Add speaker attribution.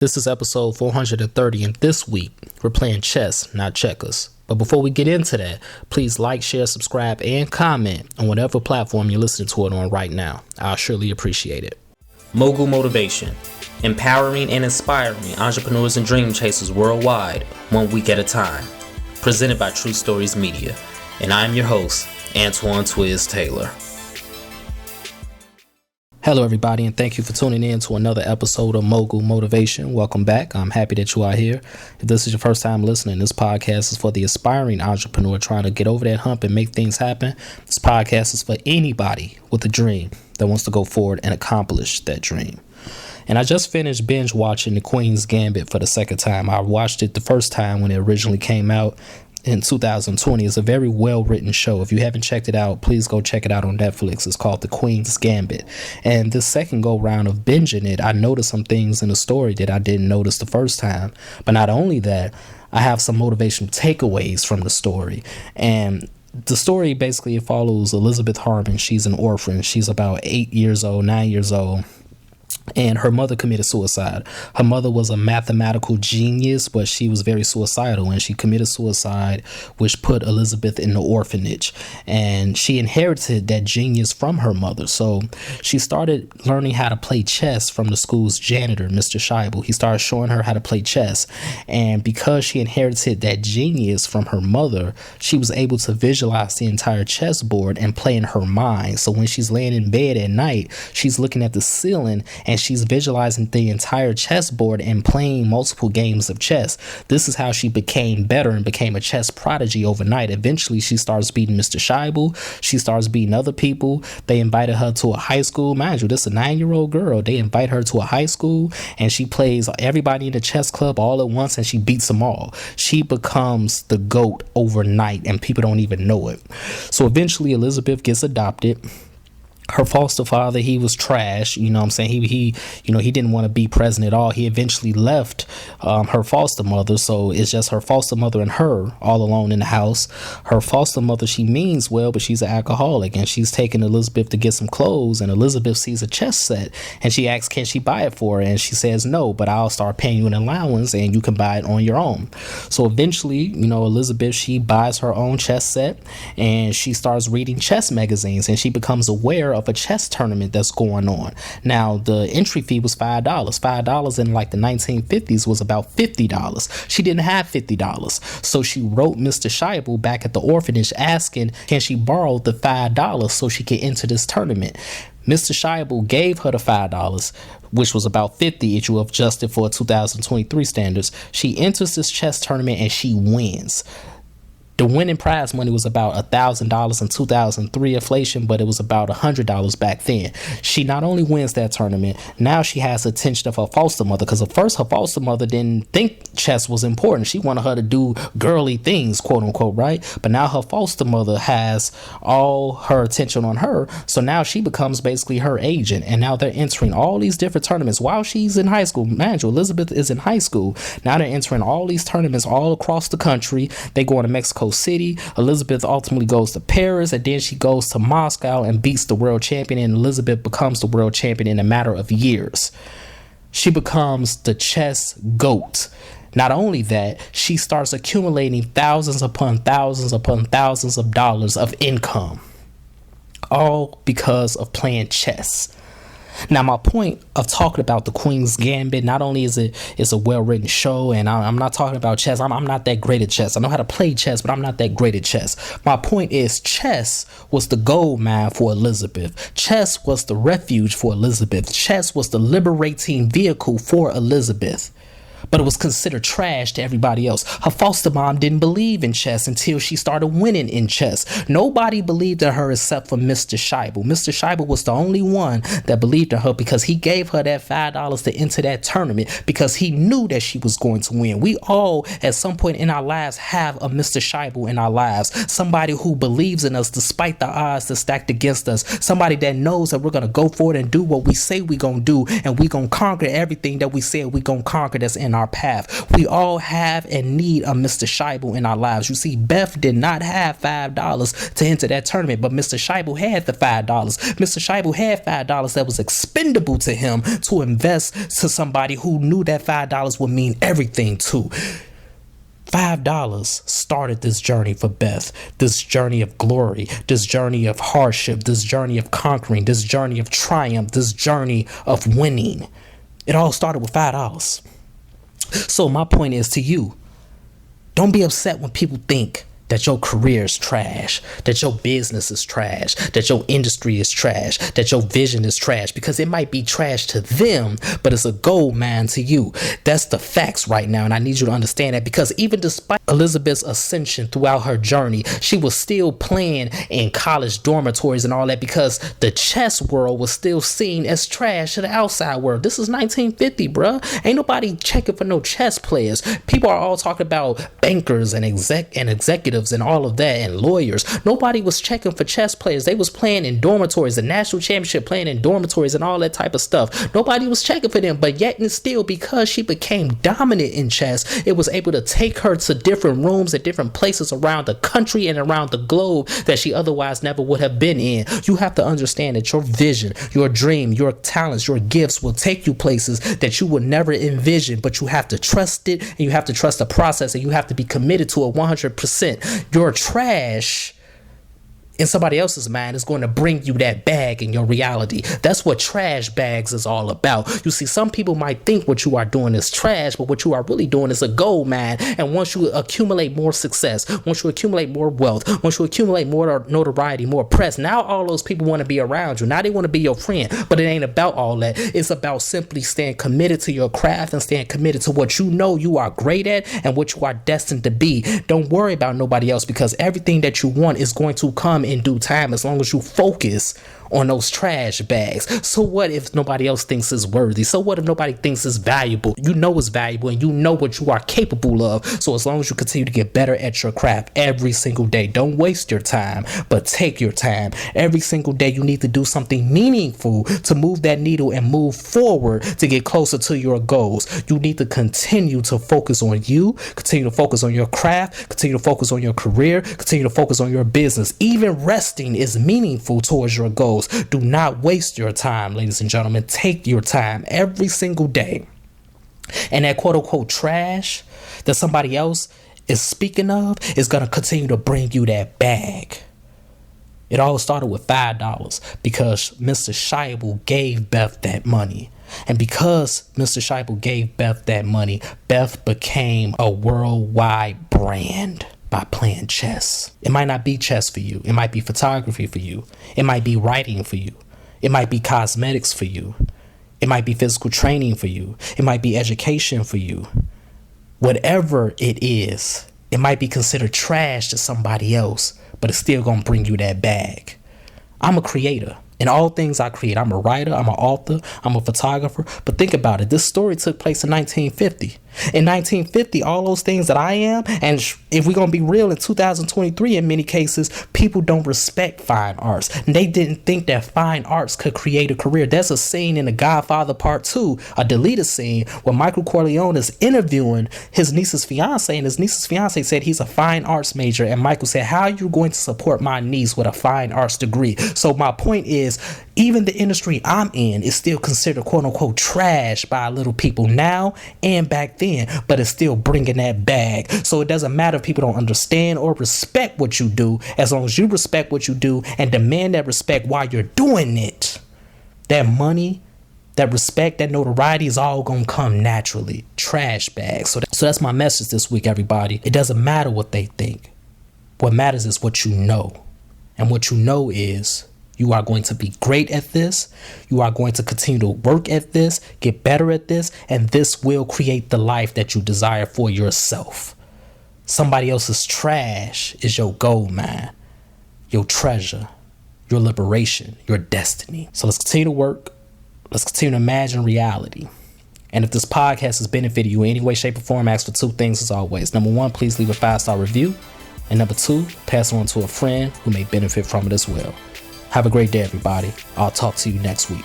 Speaker 1: This is episode 430, and this week we're playing chess, not checkers. But before we get into that, please like, share, subscribe, and comment on whatever platform you're listening to it on right now. I'll surely appreciate it. Mogul Motivation, empowering and inspiring entrepreneurs and dream chasers worldwide, 1 week at a time. Presented by True Stories Media, and I'm your host, Antoine Twiz Taylor. Hello, everybody, and thank you for tuning in to another episode of Mogul Motivation. Welcome back. I'm happy that you are here. If this is your first time listening, this podcast is for the aspiring entrepreneur trying to get over that hump and make things happen. This podcast is for anybody with a dream that wants to go forward and accomplish that dream. And I just finished binge watching The Queen's Gambit for the second time. I watched it the first time when it originally came out in 2020. It's a very well written show. If you haven't checked it out, please go check it out on Netflix. It's called The Queen's Gambit. And this second go round of binging it, I noticed some things in the story that I didn't notice the first time. But not only that, I have some motivational takeaways from the story. And the story basically follows Elizabeth Harmon. She's an orphan. She's about 9 years old. And her mother committed suicide. Her mother was a mathematical genius, but she was very suicidal, and she committed suicide, which put Elizabeth in the orphanage. And she inherited that genius from her mother. So she started learning how to play chess from the school's janitor, Mr. Scheibel. He started showing her how to play chess. And because she inherited that genius from her mother, she was able to visualize the entire chessboard and play in her mind. So when she's laying in bed at night, she's looking at the ceiling and she's visualizing the entire chessboard and playing multiple games of chess. This is how she became better and became a chess prodigy overnight. Eventually, she starts beating Mr. Scheibel. She starts beating other people. They invited her to a high school. Mind you, this is a 9-year-old girl. They invite her to a high school, and she plays everybody in the chess club all at once, and she beats them all. She becomes the GOAT overnight, and people don't even know it. So eventually, Elizabeth gets adopted. Her foster father, he was trash. You know what I'm saying? He didn't want to be present at all. He eventually left her foster mother. So it's just her foster mother and her all alone in the house. Her foster mother, she means well, but she's an alcoholic, and she's taking Elizabeth to get some clothes. And Elizabeth sees a chess set, and she asks, can she buy it for her? And she says, no, but I'll start paying you an allowance and you can buy it on your own. So eventually, Elizabeth, she buys her own chess set, and she starts reading chess magazines, and she becomes aware of a chess tournament that's going on. Now, the entry fee was $5. $5 in like the 1950s was about $50. She didn't have $50. So she wrote Mr. Scheibel back at the orphanage asking, can she borrow the $5 so she could enter this tournament? Mr. Scheibel gave her the $5, which was about $50 if you adjust it for 2023 standards. She enters this chess tournament and she wins. The winning prize money was about $1,000 in 2003 inflation, but it was about $100 back then. She not only wins that tournament, now she has the attention of her foster mother, because at first her foster mother didn't think chess was important. She wanted her to do girly things, quote unquote, right? But now her foster mother has all her attention on her, so now she becomes basically her agent, and now they're entering all these different tournaments while she's in high school. Man, Elizabeth is in high school. Now they're entering all these tournaments all across the country. They go to Mexico City. Elizabeth ultimately goes to Paris, and then she goes to Moscow and beats the world champion, and Elizabeth becomes the world champion in a matter of years. She becomes the chess GOAT. Not only that, she starts accumulating thousands upon thousands upon thousands of dollars of income, all because of playing chess. Now, my point of talking about The Queen's Gambit, not only is it's a well-written show, and I'm not talking about chess. I'm not that great at chess. I know how to play chess, but I'm not that great at chess. My point is, chess was the gold mine for Elizabeth. Chess was the refuge for Elizabeth. Chess was the liberating vehicle for Elizabeth. But it was considered trash to everybody else. Her foster mom didn't believe in chess until she started winning in chess. Nobody believed in her except for Mr. Scheibel. Mr. Scheibel was the only one that believed in her, because he gave her that $5 to enter that tournament, because he knew that she was going to win. We all, at some point in our lives, have a Mr. Scheibel in our lives. Somebody who believes in us despite the odds that's stacked against us. Somebody that knows that we're going to go forward and do what we say we're going to do, and we're going to conquer everything that we said we're going to conquer that's in our path. We all have and need a Mr. Scheibel in our lives. You see, Beth did not have $5 to enter that tournament, but Mr. Scheibel had the $5. Mr. Scheibel had $5 that was expendable to him to invest to somebody who knew that $5 would mean everything to. $5 started this journey for Beth, this journey of glory, this journey of hardship, this journey of conquering, this journey of triumph, this journey of winning. It all started with $5. So my point is to you, don't be upset when people think that your career is trash, that your business is trash, that your industry is trash, that your vision is trash, because it might be trash to them, but it's a gold mine to you. That's the facts right now, and I need you to understand that, because even despite Elizabeth's ascension throughout her journey, she was still playing in college dormitories and all that, because the chess world was still seen as trash to the outside world. This is 1950, bruh. Ain't nobody checking for no chess players. People are all talking about bankers and executives and all of that, and lawyers. Nobody was checking for chess players. They was playing in dormitories, the national championship playing in dormitories and all that type of stuff. Nobody was checking for them, but yet and still, because she became dominant in chess, it was able to take her to different rooms at different places around the country and around the globe that she otherwise never would have been in. You have to understand that your vision, your dream, your talents, your gifts will take you places that you would never envision, but you have to trust it, and you have to trust the process, and you have to be committed to it 100%. Your trash in somebody else's mind is going to bring you that bag in your reality. That's what trash bags is all about. You see, some people might think what you are doing is trash, but what you are really doing is a gold mine. And once you accumulate more success, once you accumulate more wealth, once you accumulate more notoriety, more press, now all those people want to be around you. Now they want to be your friend, but it ain't about all that. It's about simply staying committed to your craft and staying committed to what you know you are great at and what you are destined to be. Don't worry about nobody else, because everything that you want is going to come in due time, as long as you focus on those trash bags. So what if nobody else thinks it's worthy? So what if nobody thinks it's valuable? You know it's valuable, and you know what you are capable of. So as long as you continue to get better at your craft every single day, don't waste your time, but take your time. Every single day you need to do something meaningful to move that needle and move forward to get closer to your goals. You need to continue to focus on you, continue to focus on your craft, continue to focus on your career, continue to focus on your business. Even resting is meaningful towards your goals. Do not waste your time, ladies and gentlemen. Take your time every single day. And that quote unquote trash that somebody else is speaking of is going to continue to bring you that bag. It all started with $5 because Mr. Scheibel gave Beth that money. And because Mr. Scheibel gave Beth that money, Beth became a worldwide brand by playing chess. It might not be chess for you. It might be photography for you. It might be writing for you. It might be cosmetics for you. It might be physical training for you. It might be education for you. Whatever it is, it might be considered trash to somebody else, but it's still gonna bring you that bag. I'm a creator. In all things I create, I'm a writer, I'm an author, I'm a photographer. But think about it. This story took place in 1950. In 1950, all those things that I am, and if we're going to be real, in 2023, in many cases, people don't respect fine arts. And they didn't think that fine arts could create a career. There's a scene in The Godfather Part 2, a deleted scene, where Michael Corleone is interviewing his niece's fiance, and his niece's fiance said he's a fine arts major. And Michael said, how are you going to support my niece with a fine arts degree? So my point is, even the industry I'm in is still considered quote unquote trash by little people now and back then, but it's still bringing that bag. So it doesn't matter if people don't understand or respect what you do, as long as you respect what you do and demand that respect while you're doing it. That money, that respect, that notoriety is all gonna come naturally. Trash bags. So that's my message this week, everybody. It doesn't matter what they think. What matters is what you know. And what you know is you are going to be great at this. You are going to continue to work at this, get better at this, and this will create the life that you desire for yourself. Somebody else's trash is your gold mine, your treasure, your liberation, your destiny. So let's continue to work. Let's continue to imagine reality. And if this podcast has benefited you in any way, shape, or form, ask for two things as always. Number one, please leave a 5-star review. And number two, pass it on to a friend who may benefit from it as well. Have a great day, everybody. I'll talk to you next week.